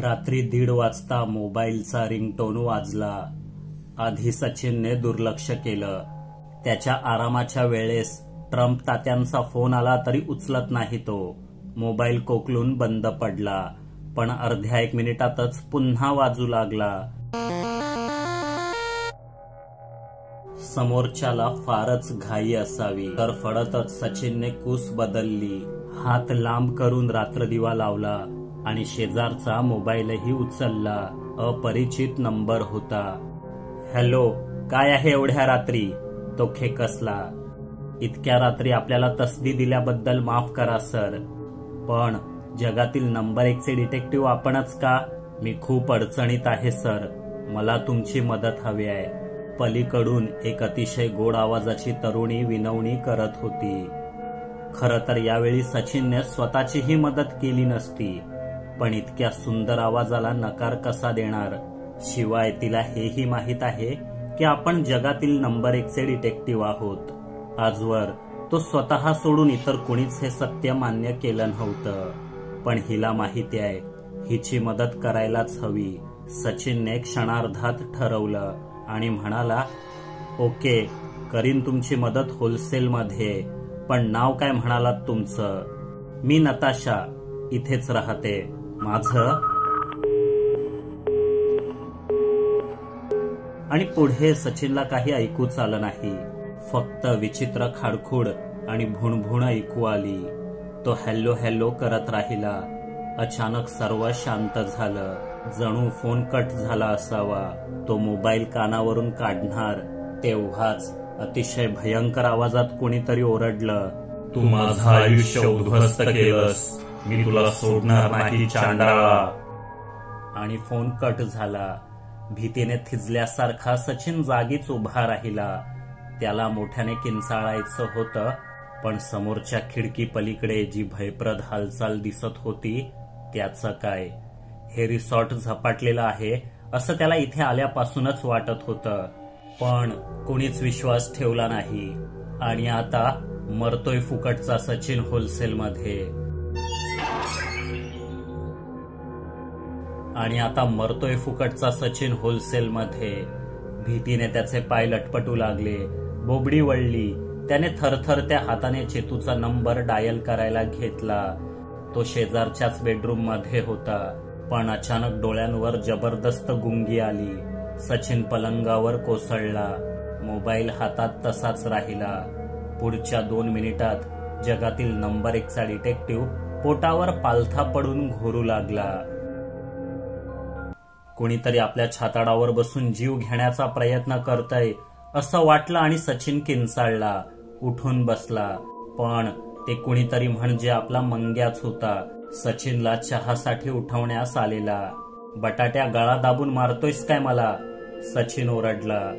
रात्री 1:30 वाजता मोबाईलचा रिंगटोन वाजला. आधी सचिनने दुर्लक्ष केलं. त्याच्या आरामाच्या वेळेस ट्रम्प तात्यांचा फोन आला तरी उचलत नाही तो. मोबाईल कोकलून बंद पडला. पण अर्ध्या 1 मिनिटातच पुन्हा वाजू लागला. समोरच्याला फारच घाई असावी तर फडतच सचिनने कूस बदलली. हात लांब करून रात्रदिवा लावला आणि शेजारचा मोबाईलही उचलला. अपरिचित नंबर होता. हॅलो, काय आहे एवढ्या रात्री? तो खेकसला. इतक्या रात्री आपल्याला तसदी दिल्याबद्दल माफ करा सर, पण जगातील नंबर 1 चे डिटेक्टिव्ह आपणच का? मी खूप अडचणीत आहे सर, मला तुमची मदत हवी आहे. पलीकडून एक अतिशय गोड आवाजाची तरुणी विनवणी करत होती. खरं तर यावेळी सचिनने स्वतःचीही मदत केली नसती, पण इतक्या सुंदर आवाजाला नकार कसा देणार? शिवाय तिला हेही माहीत आहे की आपण जगातील नंबर 1 चे डिटेक्टिव्ह आहोत. आजवर तो स्वतः सोडून इतर कुणीच हे सत्य मान्य केलं नव्हतं. पण हिला माहिती आहे हिची मदत करायलाच हवी. सचिनने क्षणार्धात ठरवलं आणि म्हणाला, ओके, करीन तुमची मदत होलसेलमध्ये. पण नाव काय म्हणालात तुमचं? मी नताशा, इथेच राहते. माझं? आणि पुढे सचिनला काही ऐकूच आलं नाही. फक्त विचित्र खाडखुड आणि भुणभुण ऐकू आली. तो हॅलो हॅलो करत राहिला. अचानक सर्व शांत झालं. जणू फोन कट झाला असावा. तो मोबाईल कानावरून काढणार तेव्हाच अतिशय भयंकर आवाजात कोणीतरी ओरडलं, तू माझं आयुष्य उद्ध्वस्त केलंस, मी तुला सोडणार नाही चांडाळा. आणि फोन कट झाला. भीतीने थिजल्यासारखा सचिन जागीच उभा राहिला. त्याला मोठ्याने किंचाळायचं होतं, पण समोरच्या खिडकी पलीकडे जी भयप्रद हालचाल दिसत होती त्याचं काय? हे रिसॉर्ट झपाटलेलं आहे असं त्याला इथे आल्यापासूनच वाटत होतं, पण कुणीच विश्वास ठेवला नाही. आणि आता मरतोय फुकटचा सचिन होलसेलमध्ये. भीतीने त्याचे पाय लटपटू लागले. बोबडी वळली. त्याने थरथरत्या हाताने चेतूचा नंबर डायल करायला घेतला. तो शेजारच्याच बेडरूम मध्ये होता. पण अचानक डोळ्यांवर जबरदस्त गुंगी आली. सचिन पलंगावर कोसळला. मोबाईल हातात तसाच राहिला. पुढच्या 2 मिनिटात जगातील नंबर 1 चा डिटेक्टिव्ह पोटावर पालथा पडून घोरू लागला. कुणीतरी आपल्या छाताडावर बसून जीव घेण्याचा प्रयत्न करतय असं वाटलं आणि सचिन किंचाळला. उठून बसला. पण ते कुणीतरी म्हणजे आपला मंग्याच होता. सचिनला चहासाठी उठवण्यास आलेला. बटाट्या गळा दाबून मारतोयस काय मला? सचिन ओरडला.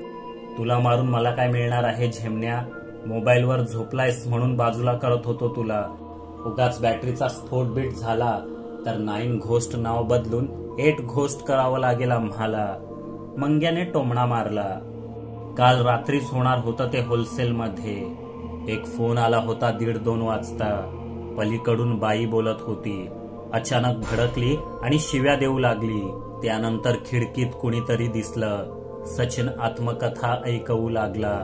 तुला मारून मला काय मिळणार आहे झेमण्या? मोबाईलवर झोपलायस म्हणून बाजूला करत होतो तुला. उगाच बॅटरीचा स्फोट बीट झाला तर 9 घोस्ट नाव बदलून 8 घोस्ट करावं लागेल आम्हाला. मंग्याने टोमणा मारला. काल रात्रीच होणार होतं ते होलसेलमध्ये. एक फोन आला होता 1:30-2 वाजता. पलीकडून बाई बोलत होती. अचानक भडकली आणि शिव्या देऊ लागली. त्यानंतर खिडकीत कुणीतरी दिसलं. सचिन आत्मकथा ऐकवू लागला.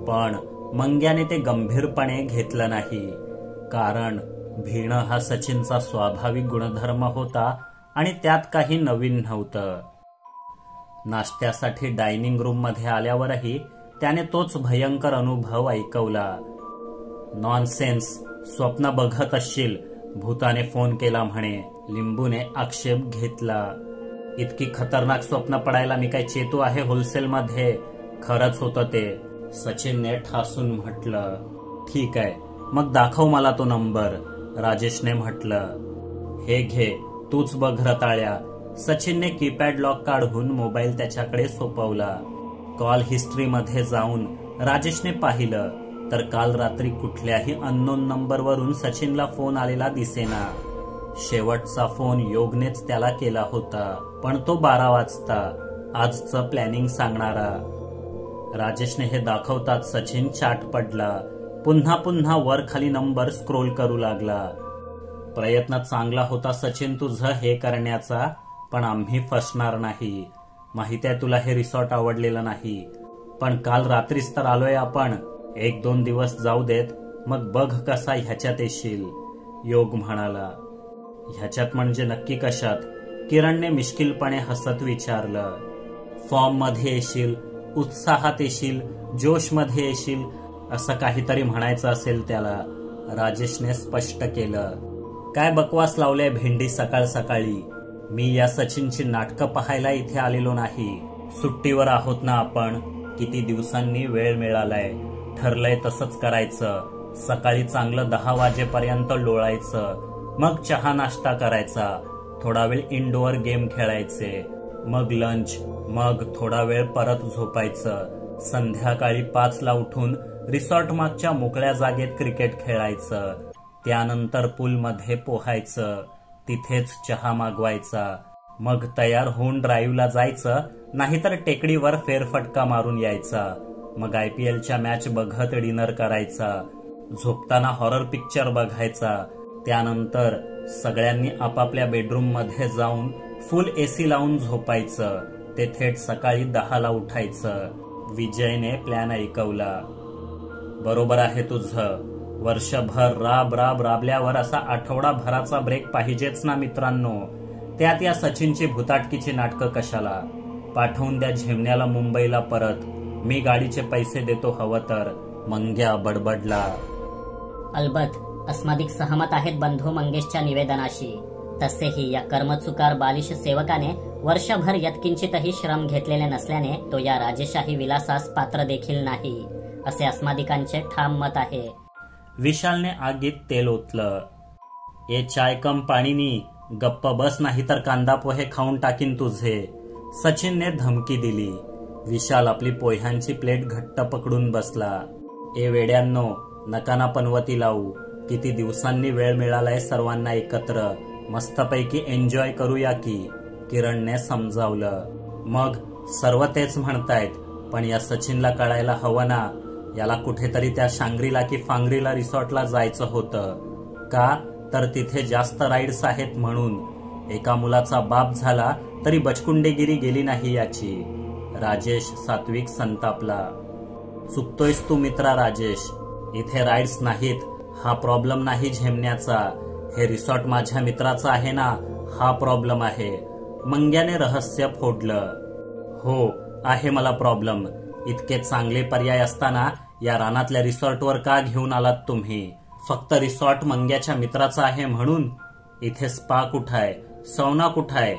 पण मंग्याने ते गंभीरपणे घेतलं नाही. कारण भीणं हा सचिनचा स्वाभाविक गुणधर्म होता आणि त्यात काही नवीन नव्हतं. नाश्त्यासाठी डायनिंग रूम मध्ये आल्यावरही त्याने तोच भयंकर अनुभव ऐकवला. नॉनसेन्स, स्वप्न बघत असशील, भूताने फोन केला म्हणे. लिंबूने आक्षेप घेतला. इतकी खतरनाक स्वप्न पडायला मी काय चेतू आहे होलसेलमध्ये? खरंच होतं ते, सचिनने ठासून म्हटलं. ठीक आहे, मग दाखव मला तो नंबर, राजेशने म्हटलं. हे घे, तूच बघ रताळ्या. सचिनने कीपॅड लॉक काढून मोबाईल त्याच्याकडे सोपवला. कॉल हिस्ट्रीमध्ये जाऊन राजेशने पाहिलं तर काल रात्री कुठल्याही अननोन नंबरवरून सचिनला फोन आलेला दिसेना. शेवटचा फोन योगनेच त्याला केला होता, पण तो 12 वाजता, आजचं प्लॅनिंग सांगणारा. राजेशने हे दाखवताच सचिन चाट पडला. पुन्हा पुन्हा वर खाली नंबर स्क्रोल करू लागला. प्रयत्न चांगला होता सचिन तुझं हे करण्याचा, पण आम्ही फसणार नाही. माहिती आहे तुला हे रिसॉर्ट आवडलेलं नाही, पण काल रात्रीच तर आलोय आपण. 1-2 दिवस जाऊ देत, मग बघ कसा ह्याच्यात येशील. योग म्हणाला. ह्याच्यात म्हणजे नक्की कशात? किरणने मिश्किलपणे हसत विचारलं. फॉर्म मध्ये येशील, उत्साहात येशील, जोश मध्ये येशील, असं काहीतरी म्हणायचं असेल त्याला. राजेशने स्पष्ट केलं. काय बकवास लावले भेंडी सकाळ सकाळी. मी या सचिनची नाटकं पाहायला इथे आलेलो नाही. सुट्टीवर आहोत ना आपण. किती दिवसांनी वेळ मिळालाय. ठरलंय तसंच करायचं. सकाळी चांगलं 10 वाजेपर्यंत लोळायचं, मग चहा नाश्ता करायचा, थोडा वेळ इंडोअर गेम खेळायचे, मग लंच, मग थोडा वेळ परत झोपायचं. संध्याकाळी 5ला उठून रिसॉर्ट मागच्या मोकळ्या जागेत क्रिकेट खेळायचं. त्यानंतर पूलमध्ये पोहायचं, तिथेच चहा मागवायचा, मग तयार होऊन ड्राईव्हला जायचं, नाहीतर टेकडीवर फेरफटका मारून यायचा. मग IPLच्या मॅच बघत डिनर करायचा. झोपताना हॉरर पिक्चर बघायचा. त्यानंतर सगळ्यांनी आपापल्या बेडरूम मध्ये जाऊन फुल AC लावून झोपायचं. ते थेट सकाळी 10ला उठायचं. विजयने प्लॅन ऐकवला. बरोबर आहे तुझं. वर्षभर राबल्यावर असा आठवडाभराचा ब्रेक पाहिजेच ना मित्रांनो. त्यात या सचिनची भुताटकीची नाटकं कशाला. पाठवून द्या झेमण्याला मुंबईला परत. मी गाडीचे पैसे देतो हवं तर, मंग्या बडबडला. अलबत अस्मादिक सहमत आहेत बंधू मंगेशच्या निवेदनाशी. तसेही या कर्मचुकार बालिश सेवकाने वर्षभर यत्किंचितही श्रम घेतलेले नसल्याने तो या राजेशाही विलासास पात्र देखील नाही, असे अस्मादिकांचे ठाम मत आहे. विशालने आगीत तेल ओतलं. ए चाय कम पाणीनी, गप्प बस नाही तर कांदा पोहे खाऊन टाकीन तुझे. सचिनने धमकी दिली. विशाल आपली पोह्यांची प्लेट घट्ट पकडून बसला. ए वेड्यांनो, नकाना पनवती लावू. किती दिवसांनी वेळ मिळालाय सर्वांना एकत्र. मस्तपैकी एन्जॉय करूया की, किरणने समजावलं. मग सर्व तेच म्हणतायत, पण या सचिनला कळायला हवं ना. याला कुठेतरी त्या शांग्रीला की फांग्रीला रिसॉर्टला जायचं होतं. का तर तिथे जास्त राईड्स आहेत म्हणून. एका मुलाचा बाप झाला तरी बचकुंडेगिरी गेली नाही याची. राजेश सात्विक संतापला. चुकतोयस तू मित्रा राजेश. इथे राईड्स नाहीत हा प्रॉब्लेम नाही झेमण्याचा. हे रिसॉर्ट माझ्या मित्राचा आहे ना, हा प्रॉब्लेम आहे. मंग्याने रहस्य फोडलं. हो आहे मला प्रॉब्लेम. इतके चांगले पर्याय असताना या रानातल्या रिसॉर्टवर का घेऊन आलात तुम्ही? फक्त रिसॉर्ट मंग्याच्या मित्राचा आहे म्हणून? इथे स्पा कुठाय, सौना कुठाय?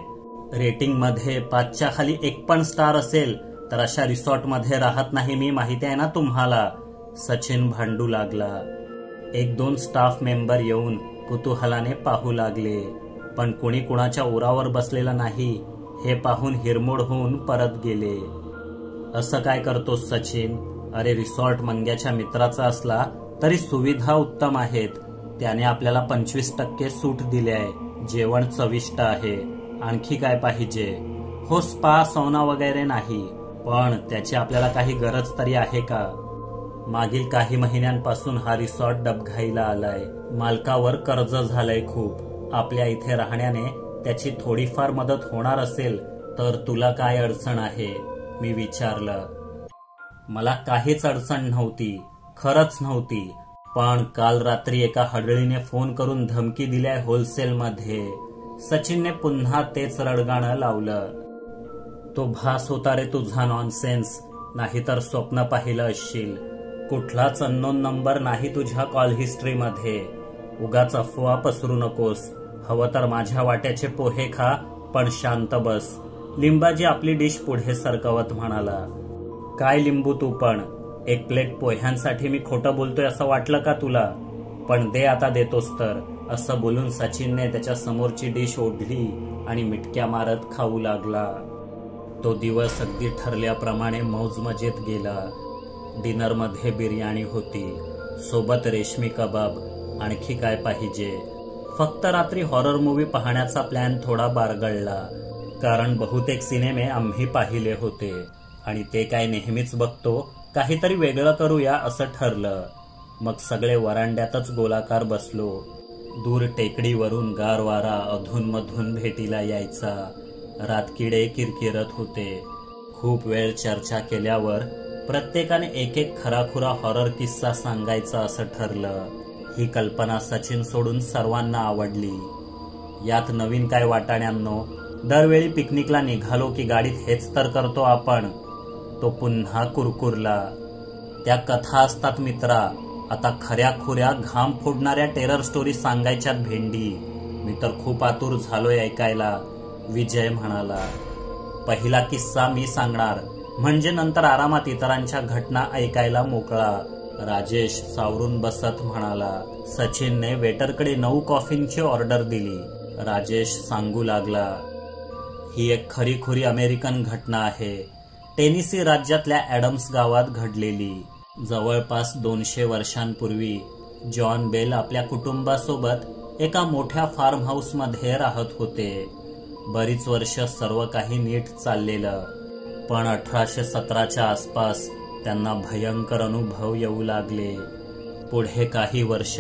रेटिंग मध्ये 5च्या खाली 1 पण स्टार असेल तर अशा रिसॉर्ट मध्ये राहत नाही मी, माहिती आहे ना तुम्हाला. सचिन भांडू लागला. 1-2 स्टाफ मेंबर येऊन कुतूहलाने पाहू लागले, पण कुणी कुणाच्या उरावर बसलेलं नाही हे पाहून हिरमोड होऊन परत गेले. असं काय करतोस सचिन? अरे रिसॉर्ट मंग्याच्या मित्राचा असला तरी सुविधा उत्तम आहेत. त्याने आपल्याला 25% सूट दिली आहे. जेवण चविष्ट आहे. आणखी काय पाहिजे? हो स्पा सौना वगैरे नाही, पण त्याची आपल्याला काही गरज तरी आहे का? मागील काही महिन्यांपासून हा रिसॉर्ट डबघाईला आलाय. मालकावर कर्ज झालंय खूप. आपल्या इथे राहण्याने त्याची थोडीफार मदत होणार असेल तर तुला काय अडचण आहे? मी विचारलं. मला काहीच अडचण नव्हती, खरंच नव्हती. पण काल रात्री एका हडळीने फोन करून धमकी दिल्या होलसेलमध्ये. सचिनने पुन्हा तेच रडगाणं लावलं. तो भास होता रे तुझा नॉनसेन्स, नाहीतर स्वप्न पाहिलं असशील. कुठलाच अननोन नंबर नाही तुझ्या कॉल हिस्ट्रीमध्ये. उगाच अफवा पसरू नकोस. हवं तर माझ्या वाट्याचे पोहे खा, पण शांत बस. लिंबाजी आपली डिश पुढे सरकवत म्हणाला. काय लिंबू तू पण? 1 प्लेट पोह्यांसाठी मी खोटं बोलतोय असं वाटलं का तुला? पण दे आता, देतोस तर. असं बोलून सचिनने त्याच्या समोरची डिश ओढली आणि मिटक्या मारत खाऊ लागला. तो दिवस अगदी ठरल्याप्रमाणे मौज मजेत गेला. डिनरमध्ये बिर्याणी होती, सोबत रेशमी कबाब. आणखी काय पाहिजे? फक्त रात्री हॉरर मूव्ही पाहण्याचा प्लॅन थोडा बारगळला, कारण बहुतेक सिनेमे आम्ही पाहिले होते आणि ते काय नेहमीच बघतो, काहीतरी वेगळं करूया असं ठरलं. मग सगळे वरांड्यातच गोलाकार बसलो. दूर टेकडीवरून गार वारा अधूनमधून भेटीला यायचा. रातकिडे किरकिरत होते. खूप वेळ चर्चा केल्यावर प्रत्येकाने एक एक खराखुरा हॉरर किस्सा सांगायचा असं ठरलं. ही कल्पना सचिन सोडून सर्वांना आवडली. यात नवीन काय वाटाण्यांनो, दरवेळी पिकनिकला निघालो की गाडीत हेच तर करतो आपण. तो पुन्हा कुरकुरला. त्या कथा असतात मित्रा, आता खऱ्या खुऱ्या घाम फोडणाऱ्या टेरर स्टोरी सांगायच्यात भेंडी. मी तर खूप आतुर झालोय ऐकायला, विजय म्हणाला. पहिला किस्सा मी सांगणार, म्हणजे नंतर आरामात इतरांच्या घटना ऐकायला मोकळा, राजेश सावरून बसत म्हणाला. सचिनने वेटरकडे 9 कॉफींची ऑर्डर दिली. राजेश सांगू लागला, ही एक खरीखुरी अमेरिकन घटना आहे. टेनेसी राज्यातल्या ॲडम्स गावात घडलेली. जवळपास 200 वर्षांपूर्वी जॉन बेल आपल्या कुटुंबासोबत एका मोठ्या फार्म हाऊसमध्ये राहत होते. बरीच वर्ष सर्व काही नीट चाललेलं, पण 1817च्या आसपास त्यांना भयंकर अनुभव येऊ लागले. पुढे काही वर्ष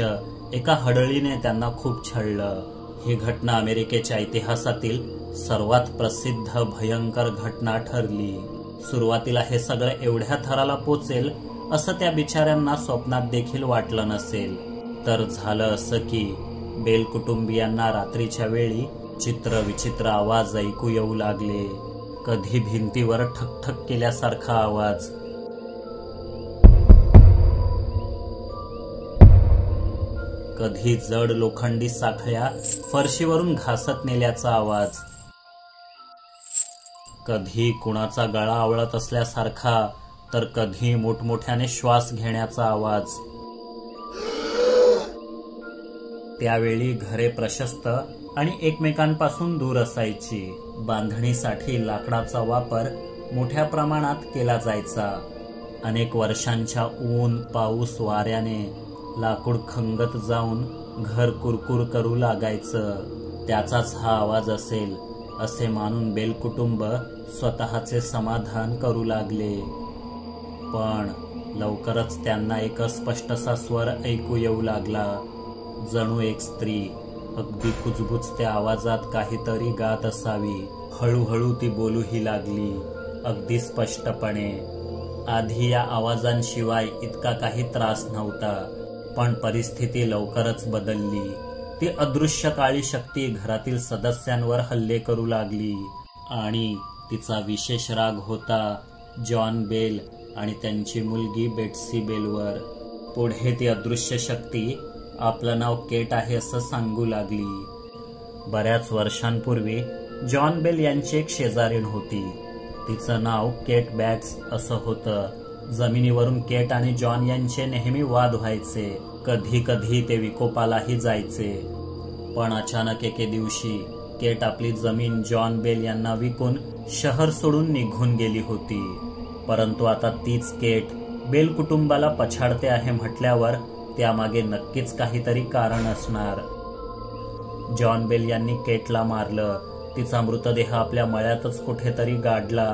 एका हडळीने त्यांना खूप छळलं. ही घटना अमेरिकेच्या इतिहासातील सर्वात प्रसिद्ध भयंकर घटना ठरली. सुरुवातीला हे सगळं एवढ्या थराला पोचेल असं त्या बिचाऱ्यांना स्वप्नात देखील वाटलं नसेल. तर झालं असं की बेल कुटुंबियांना रात्रीच्या वेळी चित्र विचित्र आवाज ऐकू येऊ लागले. कधी भिंतीवर ठकठक केल्यासारखा आवाज, कधी जड लोखंडी साखळ्या फरशीवरून घासत नेल्याचा आवाज, कधी कुणाचा गळा आवळत असल्यासारखा, तर कधी मोठमोठ्याने श्वास घेण्याचा आवाज. त्यावेळी घरे प्रशस्त आणि एकमेकांपासून दूर असायची. बांधणीसाठी लाकडाचा वापर मोठ्या प्रमाणात केला जायचा. अनेक वर्षांच्या ऊन पाऊस वाऱ्याने लाकूड खंगत जाऊन घर कुरकुर करू लागायचं. त्याचाच हा आवाज असेल असे मानून बेल कुटुंब स्वतःचे समाधान करू लागले. पण लवकरच त्यांना एक स्पष्टसा स्वर ऐकू येऊ लागला. जणू एक स्त्री अगदी कुजबुजत्या आवाजात काहीतरी गात असावी. हळूहळू ती बोलूही लागली, अगदी स्पष्टपणे. आधी या आवाजांशिवाय इतका काही त्रास नव्हता, पण परिस्थिती लवकरच बदलली. ती अदृश्य काळी शक्ती घरातील सदस्यांवर हल्ले करू लागली आणि तिचा विशेष राग होता जॉन बेल आणि त्यांची मुलगी बेट्सी बेलवर. पुढे ती अदृश्य शक्ती आपलं नाव केट आहे असं सांगू लागली. बऱ्याच वर्षांपूर्वी जॉन बेल यांची एक शेजारीण होती. तिचं नाव केट बॅट्स असं होतं. जमिनीवरून केट आणि जॉन यांचे नेहमी वाद व्हायचे. कधी कधी ते विकोपालाही जायचे. पण अचानक एके दिवशी केट आपली जमीन जॉन बेल यांना विकून शहर सोडून निघून गेली होती. परंतु आता तीच केट बेल कुटुंबाला पछाडते आहे म्हटल्यावर त्यामागे नक्कीच काहीतरी कारण असणार. जॉन बेल यांनी केटला मारलं. तिचा मृतदेह आपल्या मळ्यातच कुठेतरी गाडला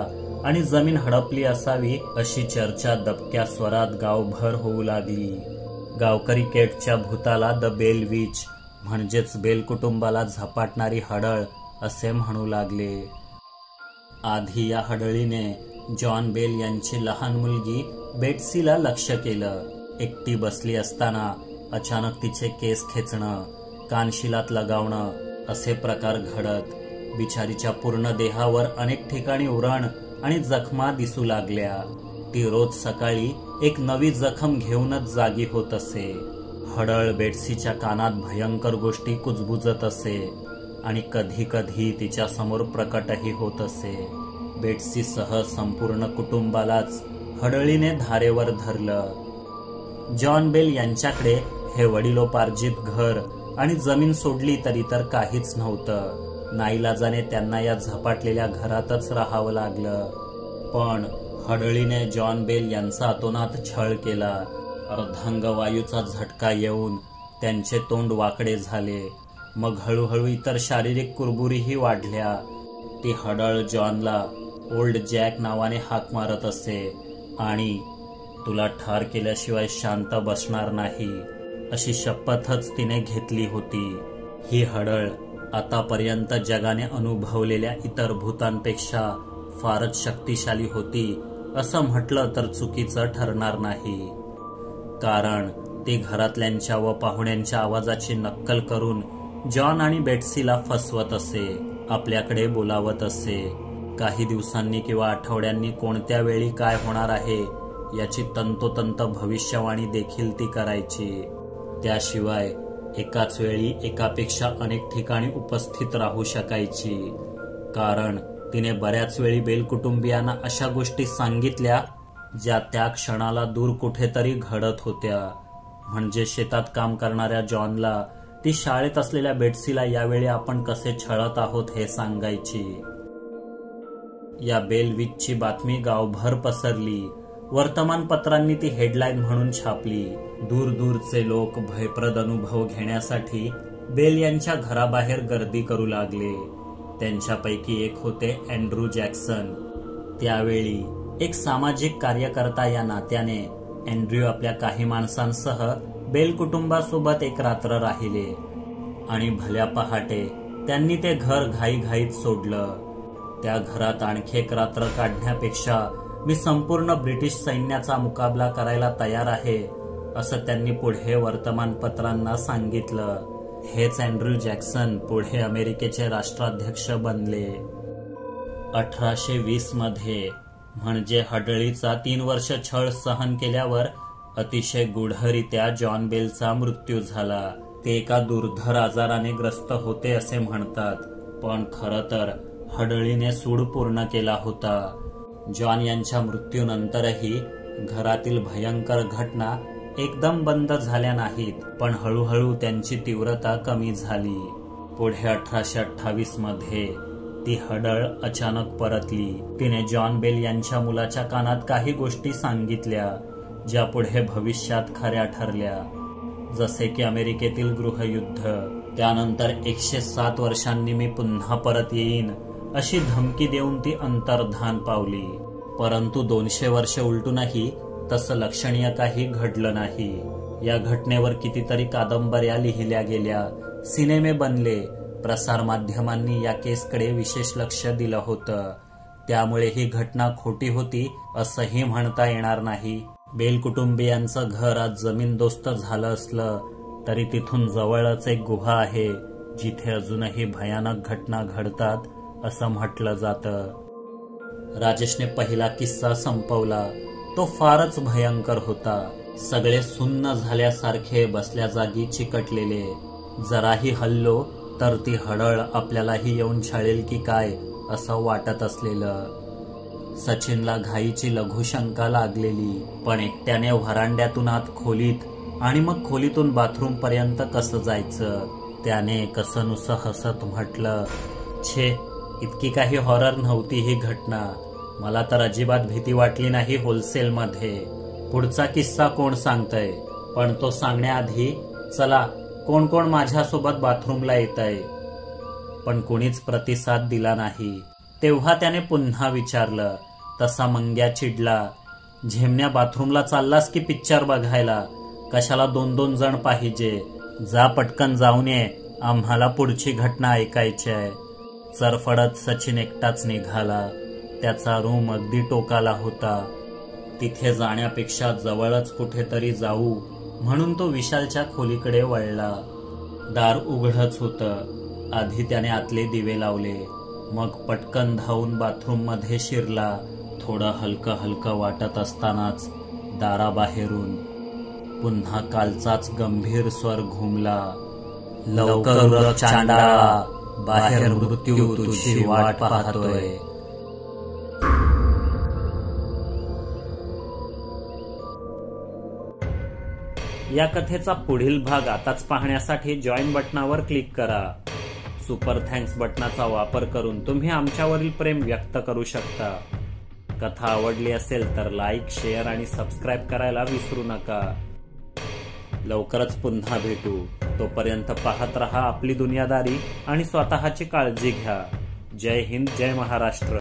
आणि जमीन हडपली असावी अशी चर्चा दबक्या स्वरात गावभर होऊ लागली. गावकरी केटच्या भूताला द बेल विच म्हणजेच बेल कुटुंबाला झपाटणारी हडळ असे म्हणू लागले. आधी या हडळीने जॉन बेल यांची लहान मुलगी बेट्सीला लक्ष्य केलं. एकटी बसली असताना अचानक तिचे केस खेचणं, कानशिलात लगावणं असे प्रकार घडत. बिचारीच्या पूर्ण देहावर अनेक ठिकाणी उरण आणि जखमा दिसू लागल्या. ती रोज सकाळी एक नवी जखम घेऊनच जागी होत असे. हडळ बेट्सीच्या कानात भयंकर गोष्टी कुजबुजत असे आणि कधी कधी तिच्या समोर प्रकटही होत असे. बेट्सीसह संपूर्ण कुटुंबालाच हडळीने धारेवर धरलं. जॉन बेल यांच्याकडे हे वडिलोपार्जित घर आणि जमीन सोडली तरी तर काहीच नव्हतं. नाईलाजाने त्यांना या झपाटलेल्या घरातच राहावं लागलं. पण हडळीने जॉन बेल यांचा अतोनात छळ केला. अर्धांगवायूचा झटका येऊन त्यांचे तोंड वाकडे झाले. मग हळूहळू इतर शारीरिक कुरबुरीही वाढल्या. ती हडळ जॉनला ओल्ड जॅक नावाने हाक मारत असे आणि तुला ठार केल्याशिवाय शांत बसणार नाही अशी शपथच तिने घेतली होती. ही हडळ आतापर्यंत जगाने अनुभवलेल्या इतर भूतांपेक्षा फारच शक्तिशाली होती असं म्हटलं तर चुकीचं ठरणार नाही. कारण ती घरातल्यांच्या व पाहुण्यांच्या आवाजाची नक्कल करून जॉन आणि बेट्सीला फसवत असे, आपल्याकडे बोलावत असे. काही दिवसांनी किंवा आठवड्यांनी कोणत्या वेळी काय होणार आहे याची तंतोतंत भविष्यवाणी देखील ती करायची. त्याशिवाय एकाच वेळी एकापेक्षा अनेक ठिकाणी उपस्थित राहू शकायची. कारण तिने बऱ्याच वेळी बेल कुटुंबियांना अशा गोष्टी सांगितल्या ज्या त्या क्षणाला दूर कुठेतरी घडत होत्या. म्हणजे शेतात काम करणाऱ्या जॉनला ती शाळेत असलेल्या बेट्सीला यावेळी आपण कसे छळत आहोत हे सांगायची. या बेल विचची बातमी गावभर पसरली. वर्तमानपत्रांनी ती हेडलाईन म्हणून छापली. दूर दूरचे लोक भयप्रद अनुभव घेण्यासाठी बेल यांच्या घराबाहेर गर्दी करू लागले. त्यांच्यापैकी एक होते अँड्रू जॅक्सन. त्यावेळी एक सामाजिक कार्यकर्ता या नात्याने अँड्र्यू आपल्या काही माणसांसह बेल कुटुंबासोबत एक रात्र राहिले आणि भल्या पहाटे त्यांनी ते घर घाईघाईत सोडलं. त्या घरात आणखी एक रात्र काढण्यापेक्षा मी संपूर्ण ब्रिटिश सैन्याचा मुकाबला करायला तयार आहे असं त्यांनी पुढे वर्तमानपत्रांना सांगितलं. हेच अँड्र्यू जॅक्सन पुढे अमेरिकेचे राष्ट्राध्यक्ष बनले. 1820 मध्ये म्हणजे हडळीचा 3 वर्ष छळ सहन केल्यावर अतिशय गूढरित्या जॉन बेलचा मृत्यू झाला. ते एका दुर्धर आजाराने ग्रस्त होते असे म्हणतात, पण खरं तर हडळीने सूड पूर्ण केला होता. जॉन यांच्या मृत्यूनंतरही घरातील भयंकर घटना एकदम बंद झाल्या नाहीत, पण हळूहळू त्यांची तीव्रता कमी झाली. पुढे 1828 मध्ये ती हडळ अचानक परतली. तिने जॉन बेल यांच्या मुलाच्या कानात काही गोष्टी सांगितल्या ज्या पुढे भविष्यात खऱ्या ठरल्या. जसे की अमेरिकेतील गृहयुद्ध, त्यानंतर 107 वर्षांनी मी पुन्हा परत येईन अशी धमकी देऊन ती अंतर्धान पावली. परंतु 200 वर्ष उलटूनही तसं लक्षणीय काही घडलं नाही. या घटनेवर कितीतरी कादंबऱ्या लिहिल्या गेल्या, सिनेमे बनले. प्रसार माध्यमांनी या केसकडे विशेष लक्ष दिलं होतं. त्यामुळे ही घटना खोटी होती असंही म्हणता येणार नाही. बेल कुटुंबियांचं घर आज जमीनदोस्त झालं असलं तरी तिथून जवळच एक गुहा आहे जिथे अजूनही भयानक घटना घडतात असं म्हटलं जातं. राजेशने पहिला किस्सा संपवला. तो फारच भयंकर होता. सगळे सुन्न झाल्यासारखे बसल्या जागी चिकटलेले. जराही हल्लो तर ती हडळ आपल्यालाही येऊन छळेल की काय असं वाटत असलेलं. सचिनला घाईची लघुशंका लागलेली, पण एकट्याने व्हरांड्यातून आत खोलीत आणि मग खोलीतून बाथरूम पर्यंत कसं जायचं. त्याने कसंनुसं हसत म्हटलं, छे, इतकी काही हॉरर नव्हती ही घटना. मला तर अजिबात भीती वाटली नाही होलसेलमध्ये. पुढचा किस्सा कोण सांगतय, पण तो सांगण्याआधी चला कोण कोण माझ्यासोबत बाथरूमला येतंय. पण कुणीच प्रतिसाद दिला नाही. तेव्हा त्याने पुन्हा विचारलं. तसा मंग्या चिडला, झेमण्या बाथरूमला चाललास की पिक्चर बघायला? कशाला 2-2 जण पाहिजे? जा पटकन जाऊन ये, आम्हाला पुढची घटना ऐकायची आहे. चरफडत सचिन एकटाच निघाला. त्याचा रूम अगदी टोकाला होता. तिथे जाण्यापेक्षा जवळच कुठेतरी जाऊ म्हणून तो विशालच्या खोलीकडे वळला. दार उघडच होतं. आधी त्याने आतले दिवे लावले, मग पटकन धावून बाथरूम मध्ये शिरला. थोडं हलकं हलकं वाटत असतानाच दाराबाहेरून पुन्हा कालचाच गंभीर स्वर घुमला, लवकर उरक चांडाळा, बाहेर मृत्यू तुझी वाट पाहतोय. या कथेचा पुढील भाग आताच पाहण्यासाठी जॉईन बटनावर क्लिक करा. सुपर थँक्स बटनाचा वापर करून तुम्ही आमच्यावरील प्रेम व्यक्त करू शकता. कथा आवडली असेल तर लाईक, शेअर आणि सबस्क्राईब करायला विसरू नका. लवकरच पुन्हा भेटू. तोपर्यंत पाहत रहा आपली दुनियादारी आणि स्वतःची काळजी घ्या. जय हिंद, जय महाराष्ट्र.